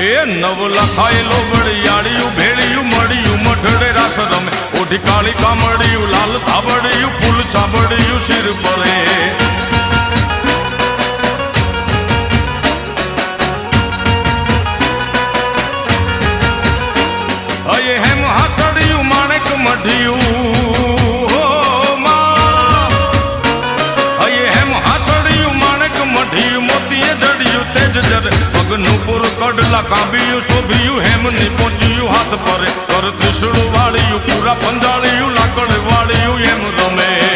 એ નવ લખાયેલો વળિયાળિયું ભેળિયું મળ્યું મઢડે રાસ રમે ઓઢી કાળી કામડિયું લાલ થાબડિયું ફૂલ સાબડિયું શિર પરે અયે હેમ હાસડિયું માણેક મઢિયું પગનું પૂર કડલા કાંબિયું શોભિયું હેમની પહોંચ્યું હાથ પરે કર ત્રિશુળ વાળિયું પૂરા પંજાળિયું લાકડ વાળિયું એમ રમે